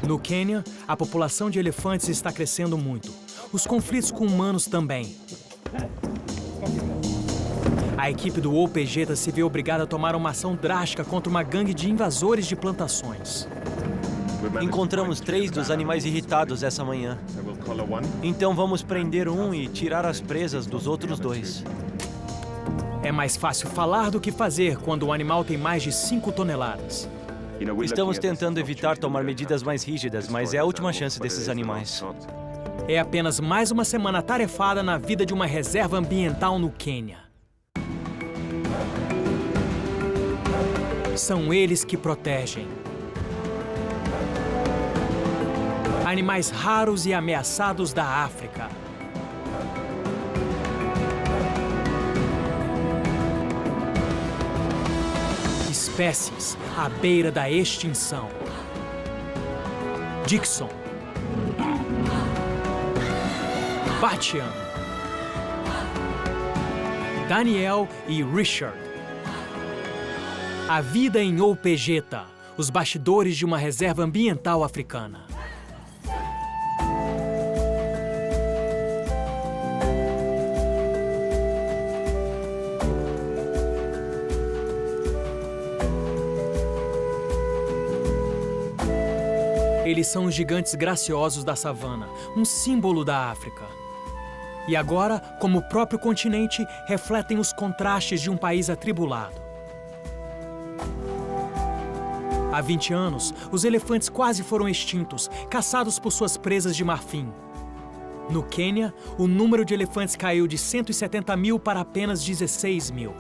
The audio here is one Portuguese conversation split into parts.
No Quênia, a população de elefantes está crescendo muito. Os conflitos com humanos também. A equipe do OPGeta se vê obrigada a tomar uma ação drástica contra uma gangue de invasores de plantações. Encontramos 3 dos animais irritados essa manhã. Então vamos prender um e tirar as presas dos outros 2. É mais fácil falar do que fazer quando o animal tem mais de 5 toneladas. Estamos tentando evitar tomar medidas mais rígidas, mas é a última chance desses animais. É apenas mais uma semana atarefada na vida de uma reserva ambiental no Quênia. São eles que protegem animais raros e ameaçados da África. Espécies à beira da extinção. Dixon, Batian, Daniel e Richard. A vida em OPGeta, os bastidores de uma reserva ambiental africana. Eles são os gigantes graciosos da savana, um símbolo da África. E agora, como o próprio continente, refletem os contrastes de um país atribulado. Há 20 anos, os elefantes quase foram extintos, caçados por suas presas de marfim. No Quênia, o número de elefantes caiu de 170 mil para apenas 16 mil.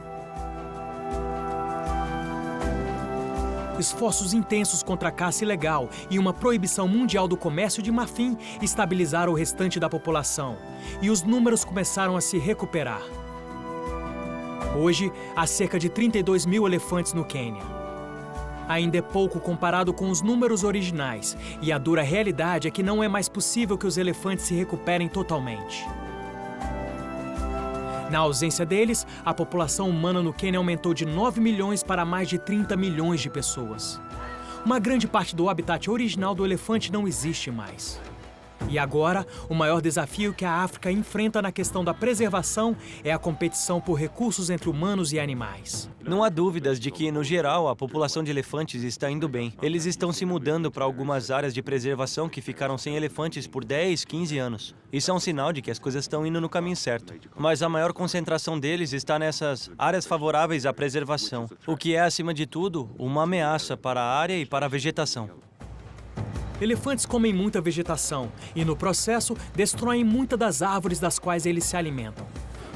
Esforços intensos contra a caça ilegal e uma proibição mundial do comércio de marfim estabilizaram o restante da população, e os números começaram a se recuperar. Hoje, há cerca de 32 mil elefantes no Quênia. Ainda é pouco comparado com os números originais, e a dura realidade é que não é mais possível que os elefantes se recuperem totalmente. Na ausência deles, a população humana no Quênia aumentou de 9 milhões para mais de 30 milhões de pessoas. Uma grande parte do habitat original do elefante não existe mais. E agora, o maior desafio que a África enfrenta na questão da preservação é a competição por recursos entre humanos e animais. Não há dúvidas de que, no geral, a população de elefantes está indo bem. Eles estão se mudando para algumas áreas de preservação que ficaram sem elefantes por 10, 15 anos. Isso é um sinal de que as coisas estão indo no caminho certo. Mas a maior concentração deles está nessas áreas favoráveis à preservação, o que é, acima de tudo, uma ameaça para a área e para a vegetação. Elefantes comem muita vegetação e, no processo, destroem muitas das árvores das quais eles se alimentam.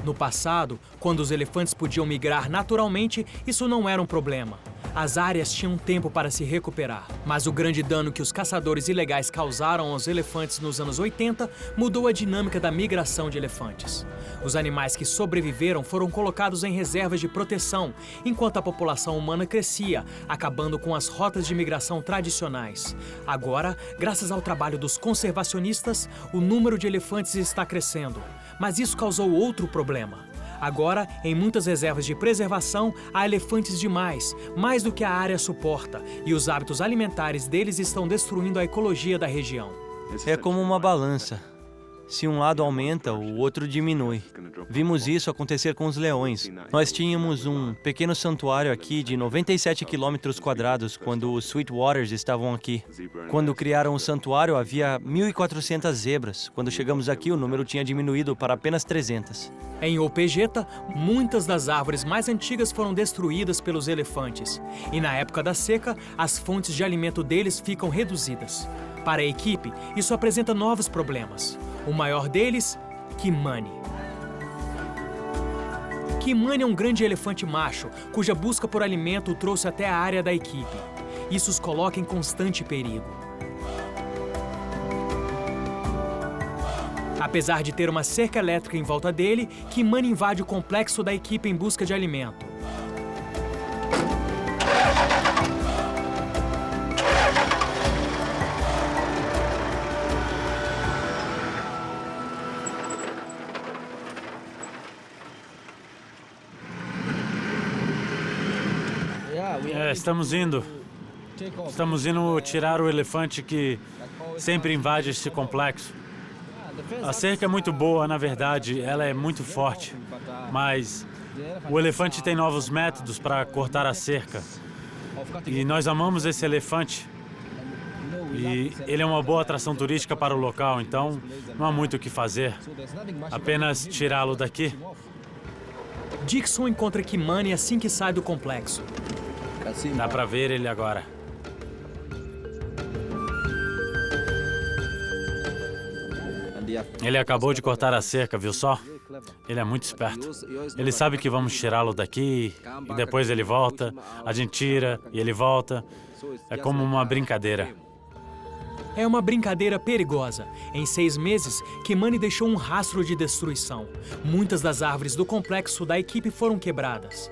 No passado, quando os elefantes podiam migrar naturalmente, isso não era um problema. As áreas tinham tempo para se recuperar. Mas o grande dano que os caçadores ilegais causaram aos elefantes nos anos 80 mudou a dinâmica da migração de elefantes. Os animais que sobreviveram foram colocados em reservas de proteção, enquanto a população humana crescia, acabando com as rotas de migração tradicionais. Agora, graças ao trabalho dos conservacionistas, o número de elefantes está crescendo. Mas isso causou outro problema. Agora, em muitas reservas de preservação, há elefantes demais, mais do que a área suporta, e os hábitos alimentares deles estão destruindo a ecologia da região. É como uma balança. Se um lado aumenta, o outro diminui. Vimos isso acontecer com os leões. Nós tínhamos um pequeno santuário aqui de 97 quilômetros quadrados quando os Sweetwaters estavam aqui. Quando criaram o santuário, havia 1.400 zebras. Quando chegamos aqui, o número tinha diminuído para apenas 300. Em OPGeta, muitas das árvores mais antigas foram destruídas pelos elefantes. E na época da seca, as fontes de alimento deles ficam reduzidas. Para a equipe, isso apresenta novos problemas. O maior deles, Kimani. Kimani é um grande elefante macho, cuja busca por alimento o trouxe até a área da equipe. Isso os coloca em constante perigo. Apesar de ter uma cerca elétrica em volta dele, Kimani invade o complexo da equipe em busca de alimento. Estamos indo. Estamos indo tirar o elefante que sempre invade este complexo. A cerca é muito boa, na verdade, ela é muito forte. Mas o elefante tem novos métodos para cortar a cerca. E nós amamos esse elefante. E ele é uma boa atração turística para o local, então não há muito o que fazer. Apenas tirá-lo daqui. Dixon encontra Kimani assim que sai do complexo. Dá para ver ele agora. Ele acabou de cortar a cerca, viu só? Ele é muito esperto. Ele sabe que vamos tirá-lo daqui e depois ele volta, a gente tira e ele volta. É como uma brincadeira. É uma brincadeira perigosa. Em 6 meses, Kimani deixou um rastro de destruição. Muitas das árvores do complexo da equipe foram quebradas.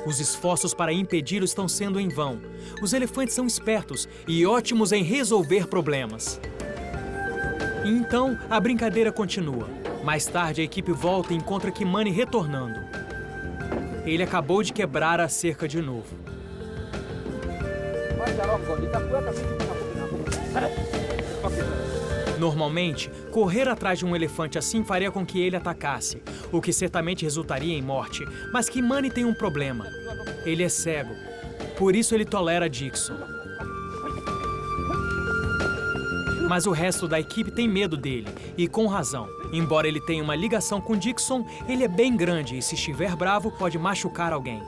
Os esforços para impedi-lo estão sendo em vão. Os elefantes são espertos e ótimos em resolver problemas. Então, a brincadeira continua. Mais tarde, a equipe volta e encontra Kimani retornando. Ele acabou de quebrar a cerca de novo. Normalmente, correr atrás de um elefante assim faria com que ele atacasse, o que certamente resultaria em morte. Mas Kimani tem um problema. Ele é cego. Por isso ele tolera Dixon. Mas o resto da equipe tem medo dele, e com razão. Embora ele tenha uma ligação com Dixon, ele é bem grande e, se estiver bravo, pode machucar alguém.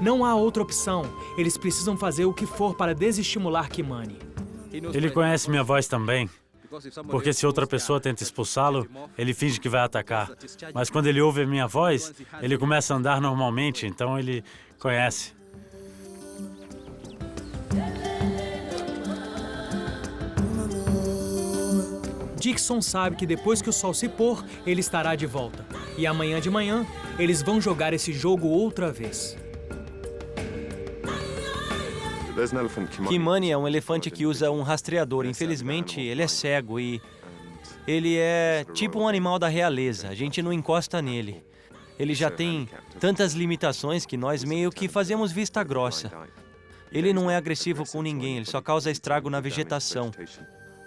Não há outra opção. Eles precisam fazer o que for para desestimular Kimani. Ele conhece minha voz também, porque se outra pessoa tenta expulsá-lo, ele finge que vai atacar. Mas quando ele ouve a minha voz, ele começa a andar normalmente, então ele conhece. Dixon sabe que depois que o sol se pôr, ele estará de volta. E amanhã de manhã, eles vão jogar esse jogo outra vez. Kimani é um elefante que usa um rastreador. Infelizmente, ele é cego e ele é tipo um animal da realeza. A gente não encosta nele. Ele já tem tantas limitações que nós meio que fazemos vista grossa. Ele não é agressivo com ninguém, ele só causa estrago na vegetação.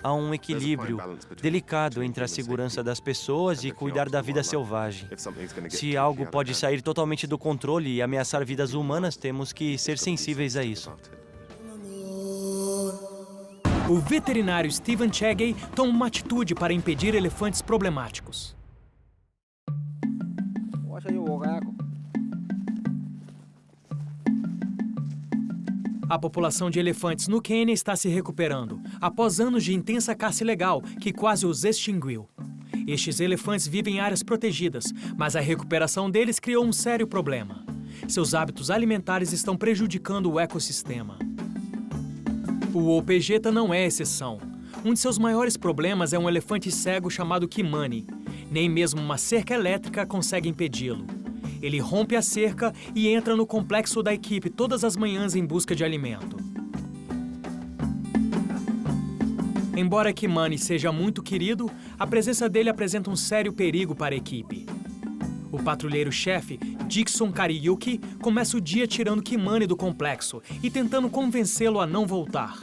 Há um equilíbrio delicado entre a segurança das pessoas e cuidar da vida selvagem. Se algo pode sair totalmente do controle e ameaçar vidas humanas, temos que ser sensíveis a isso. O veterinário Stephen Chagay toma uma atitude para impedir elefantes problemáticos. A população de elefantes no Quênia está se recuperando, após anos de intensa caça ilegal que quase os extinguiu. Estes elefantes vivem em áreas protegidas, mas a recuperação deles criou um sério problema. Seus hábitos alimentares estão prejudicando o ecossistema. O Opegeta não é exceção. Um de seus maiores problemas é um elefante cego chamado Kimani. Nem mesmo uma cerca elétrica consegue impedi-lo. Ele rompe a cerca e entra no complexo da equipe todas as manhãs em busca de alimento. Embora Kimani seja muito querido, a presença dele apresenta um sério perigo para a equipe. O patrulheiro-chefe, Dixon Kariyuki, começa o dia tirando Kimani do complexo e tentando convencê-lo a não voltar.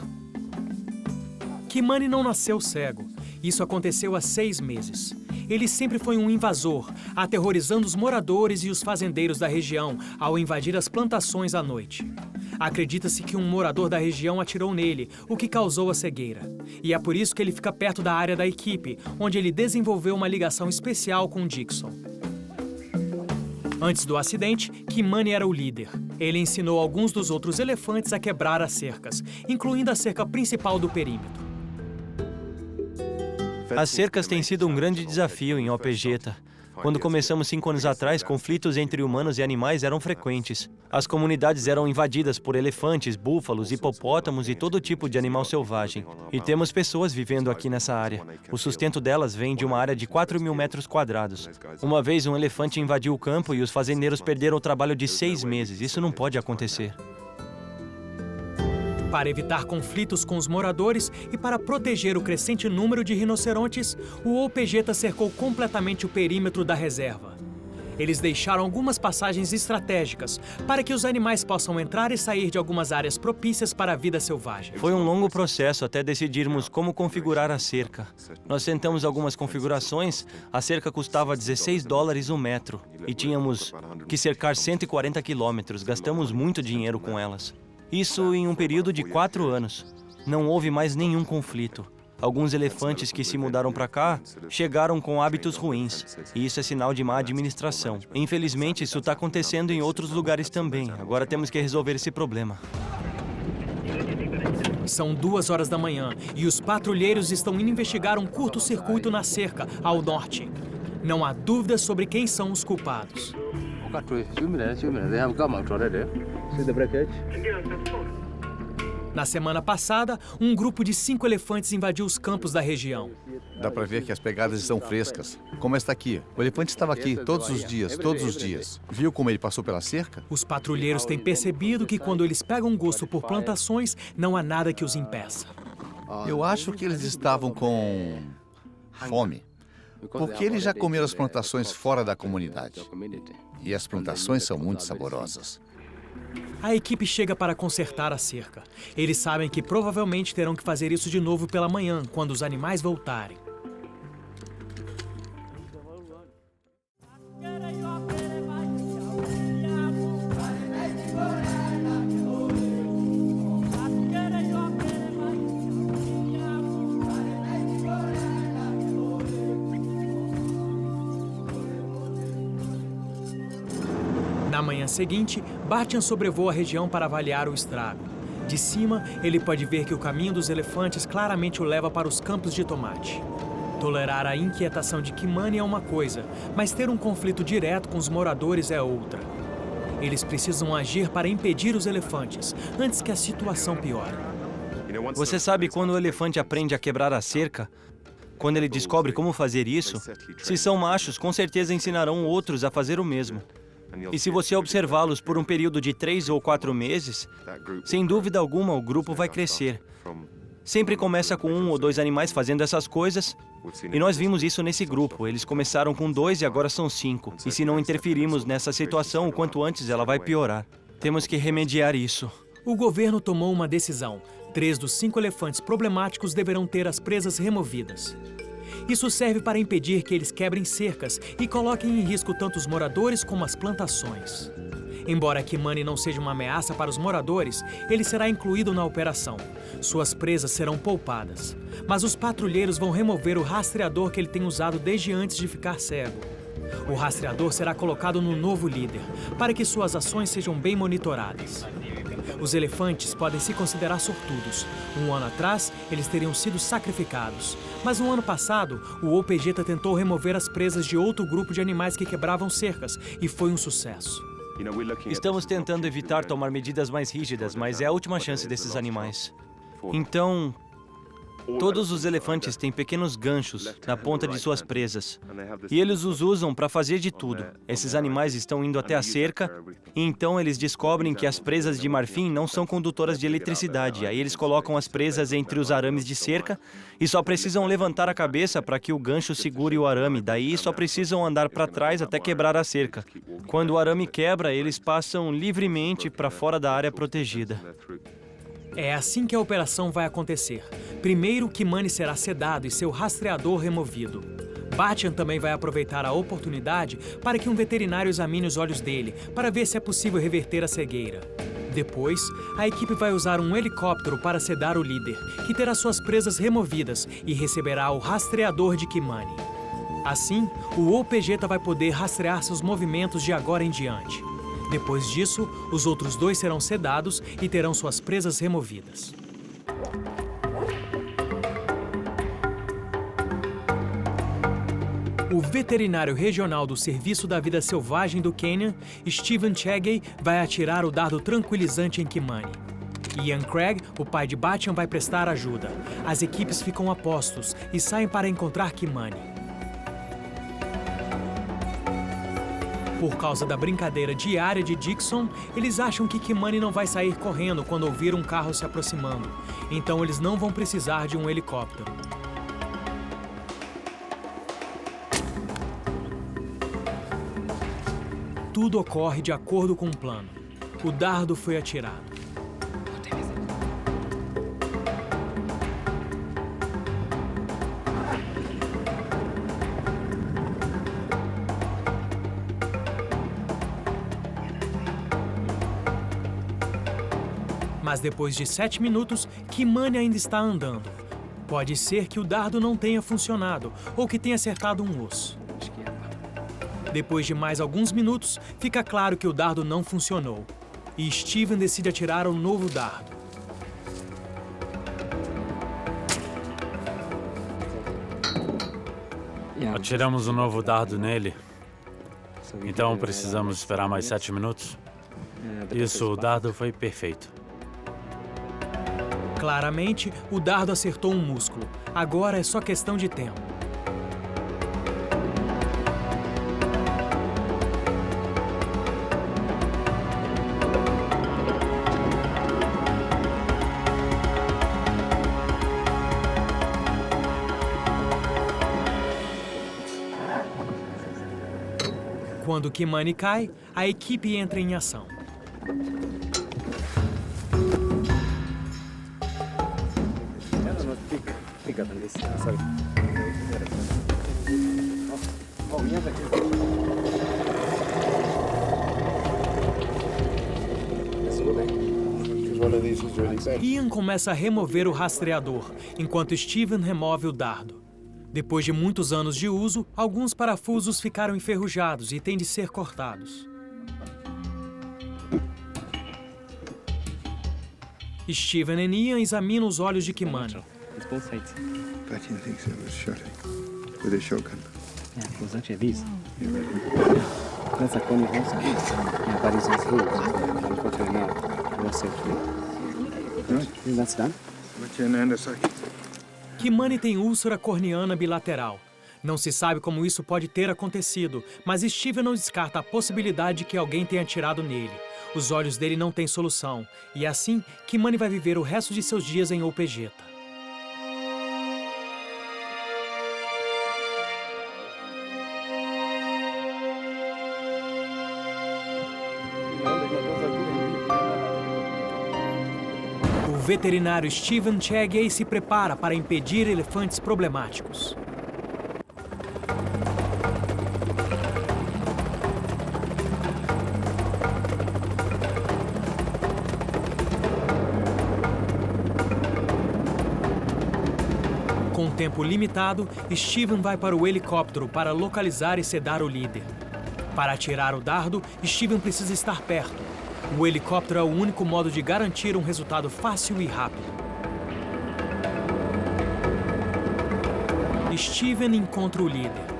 Kimani não nasceu cego. Isso aconteceu há 6 meses. Ele sempre foi um invasor, aterrorizando os moradores e os fazendeiros da região ao invadir as plantações à noite. Acredita-se que um morador da região atirou nele, o que causou a cegueira. E é por isso que ele fica perto da área da equipe, onde ele desenvolveu uma ligação especial com Dixon. Antes do acidente, Kimani era o líder. Ele ensinou alguns dos outros elefantes a quebrar as cercas, incluindo a cerca principal do perímetro. As cercas têm sido um grande desafio em Opegeta. Quando começamos 5 anos atrás, conflitos entre humanos e animais eram frequentes. As comunidades eram invadidas por elefantes, búfalos, hipopótamos e todo tipo de animal selvagem. E temos pessoas vivendo aqui nessa área. O sustento delas vem de uma área de 4.000 metros quadrados. Uma vez um elefante invadiu o campo e os fazendeiros perderam o trabalho de 6 meses. Isso não pode acontecer. Para evitar conflitos com os moradores e para proteger o crescente número de rinocerontes, o Opegeta cercou completamente o perímetro da reserva. Eles deixaram algumas passagens estratégicas para que os animais possam entrar e sair de algumas áreas propícias para a vida selvagem. Foi um longo processo até decidirmos como configurar a cerca. Nós tentamos algumas configurações, a cerca custava $16 o metro e tínhamos que cercar 140 quilômetros. Gastamos muito dinheiro com elas. Isso em um período de 4 anos. Não houve mais nenhum conflito. Alguns elefantes que se mudaram para cá chegaram com hábitos ruins, e isso é sinal de má administração. Infelizmente, isso está acontecendo em outros lugares também. Agora temos que resolver esse problema. São 2 horas da manhã e os patrulheiros estão indo investigar um curto-circuito na cerca, ao norte. Não há dúvida sobre quem são os culpados. Na semana passada, um grupo de 5 elefantes invadiu os campos da região. Dá pra ver que as pegadas estão frescas. Como esta aqui. O elefante estava aqui todos os dias. Viu como ele passou pela cerca? Os patrulheiros têm percebido que quando eles pegam gosto por plantações, não há nada que os impeça. Eu acho que eles estavam com fome. Porque eles já comeram as plantações fora da comunidade. E as plantações são muito saborosas. A equipe chega para consertar a cerca. Eles sabem que provavelmente terão que fazer isso de novo pela manhã, quando os animais voltarem. Na manhã seguinte, Batian sobrevoa a região para avaliar o estrago. De cima, ele pode ver que o caminho dos elefantes claramente o leva para os campos de tomate. Tolerar a inquietação de Kimani é uma coisa, mas ter um conflito direto com os moradores é outra. Eles precisam agir para impedir os elefantes, antes que a situação piore. Você sabe quando o elefante aprende a quebrar a cerca? Quando ele descobre como fazer isso, se são machos, com certeza ensinarão outros a fazer o mesmo. E se você observá-los por um período de 3 ou 4 meses, sem dúvida alguma o grupo vai crescer. Sempre começa com 1 ou 2 animais fazendo essas coisas, e nós vimos isso nesse grupo. Eles começaram com 2 e agora são 5. E se não interferirmos nessa situação, o quanto antes ela vai piorar. Temos que remediar isso. O governo tomou uma decisão. 3 dos 5 elefantes problemáticos deverão ter as presas removidas. Isso serve para impedir que eles quebrem cercas e coloquem em risco tanto os moradores como as plantações. Embora Kimani não seja uma ameaça para os moradores, ele será incluído na operação. Suas presas serão poupadas. Mas os patrulheiros vão remover o rastreador que ele tem usado desde antes de ficar cego. O rastreador será colocado no novo líder, para que suas ações sejam bem monitoradas. Os elefantes podem se considerar sortudos. Um ano atrás, eles teriam sido sacrificados. Mas no ano passado, o OPGeta tentou remover as presas de outro grupo de animais que quebravam cercas, e foi um sucesso. Estamos tentando evitar tomar medidas mais rígidas, mas é a última chance desses animais. Então, todos os elefantes têm pequenos ganchos na ponta de suas presas. E eles os usam para fazer de tudo. Esses animais estão indo até a cerca, e então eles descobrem que as presas de marfim não são condutoras de eletricidade. Aí eles colocam as presas entre os arames de cerca e só precisam levantar a cabeça para que o gancho segure o arame. Daí só precisam andar para trás até quebrar a cerca. Quando o arame quebra, eles passam livremente para fora da área protegida. É assim que a operação vai acontecer. Primeiro, Kimani será sedado e seu rastreador removido. Batian também vai aproveitar a oportunidade para que um veterinário examine os olhos dele, para ver se é possível reverter a cegueira. Depois, a equipe vai usar um helicóptero para sedar o líder, que terá suas presas removidas e receberá o rastreador de Kimani. Assim, o OPGeta vai poder rastrear seus movimentos de agora em diante. Depois disso, os outros 2 serão sedados e terão suas presas removidas. O veterinário regional do Serviço da Vida Selvagem do Quênia, Stephen Chegay, vai atirar o dardo tranquilizante em Kimani. Ian Craig, o pai de Batian, vai prestar ajuda. As equipes ficam a postos e saem para encontrar Kimani. Por causa da brincadeira diária de Dixon, eles acham que Kimani não vai sair correndo quando ouvir um carro se aproximando. Então eles não vão precisar de um helicóptero. tudo ocorre de acordo com o plano. O dardo foi atirado. Mas depois de 7 minutos, Kimani ainda está andando. Pode ser que o dardo não tenha funcionado ou que tenha acertado um osso. Depois de mais alguns minutos, fica claro que o dardo não funcionou. E Steven decide atirar um novo dardo. Atiramos um novo dardo nele. Então precisamos esperar mais 7 minutos. Isso, o dardo foi perfeito. Claramente, o dardo acertou um músculo. Agora é só questão de tempo. Quando Kimani cai, a equipe entra em ação. Ian começa a remover o rastreador, enquanto Steven remove o dardo. Depois de muitos anos de uso, alguns parafusos ficaram enferrujados e têm de ser cortados. Steven e Ian examinam os olhos de Kimani. Vakin thinks it was shot with a shotgun. Yeah, it was actually these. That's a Connie house. Yeah, but it's his head. Unfortunately, now, it was safely. Right. Think that's done? Vakin Nagasaki. Kimani tem úlcera corneana bilateral. Não se sabe como isso pode ter acontecido, mas Steven não descarta a possibilidade de que alguém tenha atirado nele. Os olhos dele não têm solução, e é assim Kimani vai viver o resto de seus dias em Opegeta. O veterinário Steven Chegay se prepara para impedir elefantes problemáticos. Com tempo limitado, Steven vai para o helicóptero para localizar e sedar o líder. Para atirar o dardo, Steven precisa estar perto. O helicóptero é o único modo de garantir um resultado fácil e rápido. Steven encontra o líder.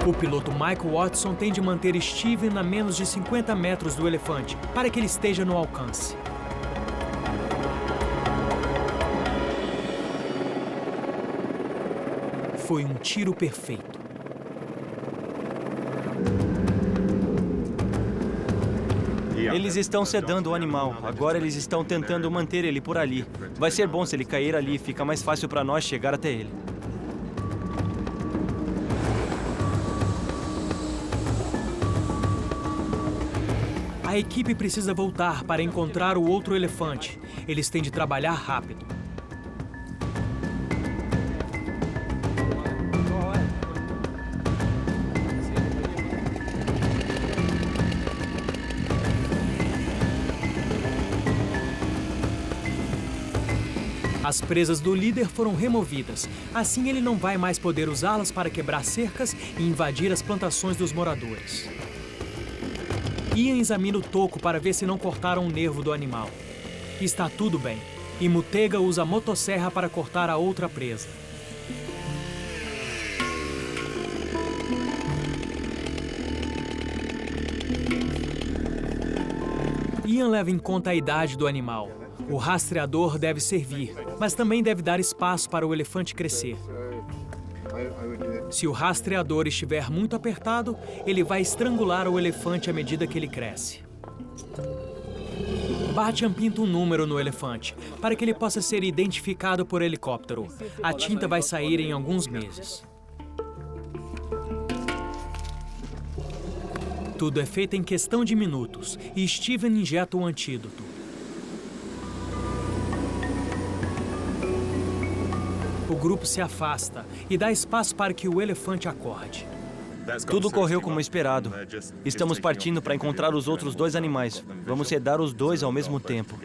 O piloto Michael Watson tem de manter Steven a menos de 50 metros do elefante, para que ele esteja no alcance. Foi um tiro perfeito. Eles estão sedando o animal. Agora eles estão tentando manter ele por ali. Vai ser bom se ele cair ali. Fica mais fácil para nós chegar até ele. A equipe precisa voltar para encontrar o outro elefante. Eles têm de trabalhar rápido. As presas do líder foram removidas. Assim ele não vai mais poder usá-las para quebrar cercas e invadir as plantações dos moradores. Ian examina o toco para ver se não cortaram o nervo do animal. Está tudo bem. E Mutega usa a motosserra para cortar a outra presa. Ian leva em conta a idade do animal. O rastreador deve servir, mas também deve dar espaço para o elefante crescer. I would do it. Se o rastreador estiver muito apertado, ele vai estrangular o elefante à medida que ele cresce. Batian pinta um número no elefante, para que ele possa ser identificado por helicóptero. A tinta vai sair em alguns meses. Tudo é feito em questão de minutos, e Steven injeta o antídoto. O grupo se afasta e dá espaço para que o elefante acorde. Tudo correu como esperado. Estamos partindo para encontrar os outros 2 animais. Vamos sedar os 2 ao mesmo tempo.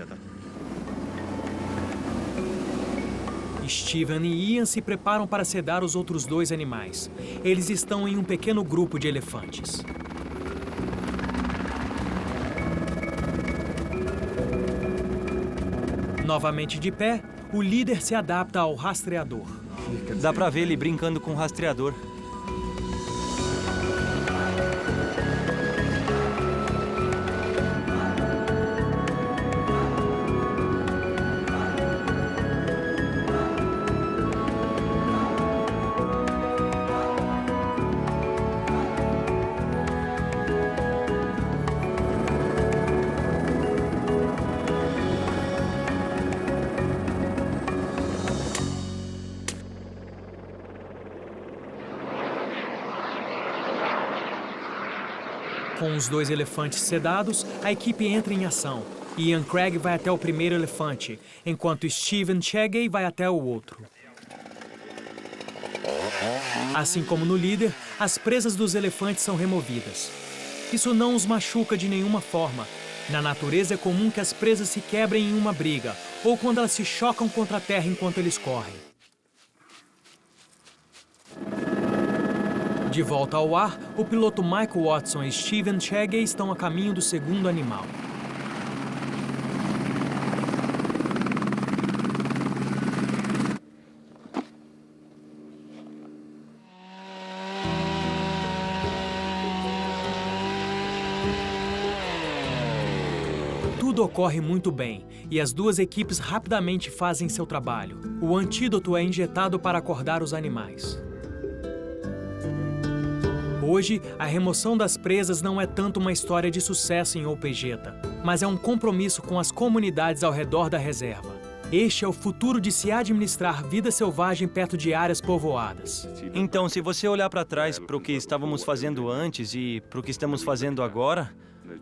Steven e Ian se preparam para sedar os outros 2 animais. Eles estão em um pequeno grupo de elefantes. Novamente de pé, o líder se adapta ao rastreador. Dá pra ver ele brincando com o rastreador. Com os 2 elefantes sedados, a equipe entra em ação. Ian Craig vai até o primeiro elefante, enquanto Steven Shaggy vai até o outro. Assim como no líder, as presas dos elefantes são removidas. Isso não os machuca de nenhuma forma. Na natureza é comum que as presas se quebrem em uma briga, ou quando elas se chocam contra a terra enquanto eles correm. De volta ao ar, o piloto Michael Watson e Steven Shaggy estão a caminho do segundo animal. Tudo ocorre muito bem, e as 2 equipes rapidamente fazem seu trabalho. O antídoto é injetado para acordar os animais. Hoje, a remoção das presas não é tanto uma história de sucesso em Opejeta, mas é um compromisso com as comunidades ao redor da reserva. Este é o futuro de se administrar vida selvagem perto de áreas povoadas. Então, se você olhar para trás para o que estávamos fazendo antes e para o que estamos fazendo agora,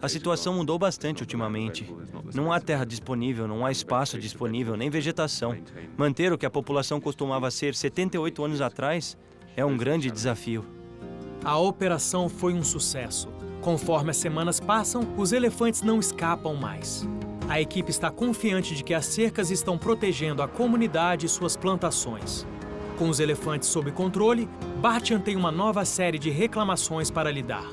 a situação mudou bastante ultimamente. Não há terra disponível, não há espaço disponível, nem vegetação. Manter o que a população costumava ser 78 anos atrás é um grande desafio. A operação foi um sucesso. Conforme as semanas passam, os elefantes não escapam mais. A equipe está confiante de que as cercas estão protegendo a comunidade e suas plantações. Com os elefantes sob controle, Batian tem uma nova série de reclamações para lidar.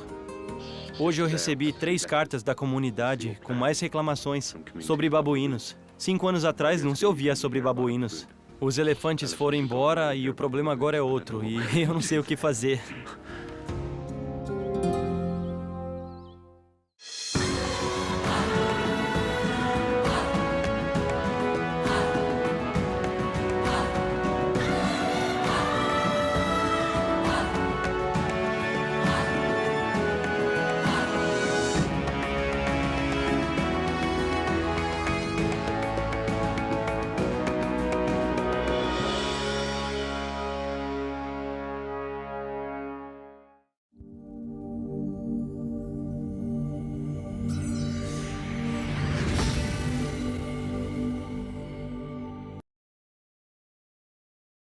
Hoje eu recebi 3 cartas da comunidade com mais reclamações sobre babuínos. 5 anos atrás não se ouvia sobre babuínos. Os elefantes foram embora e o problema agora é outro, e eu não sei o que fazer.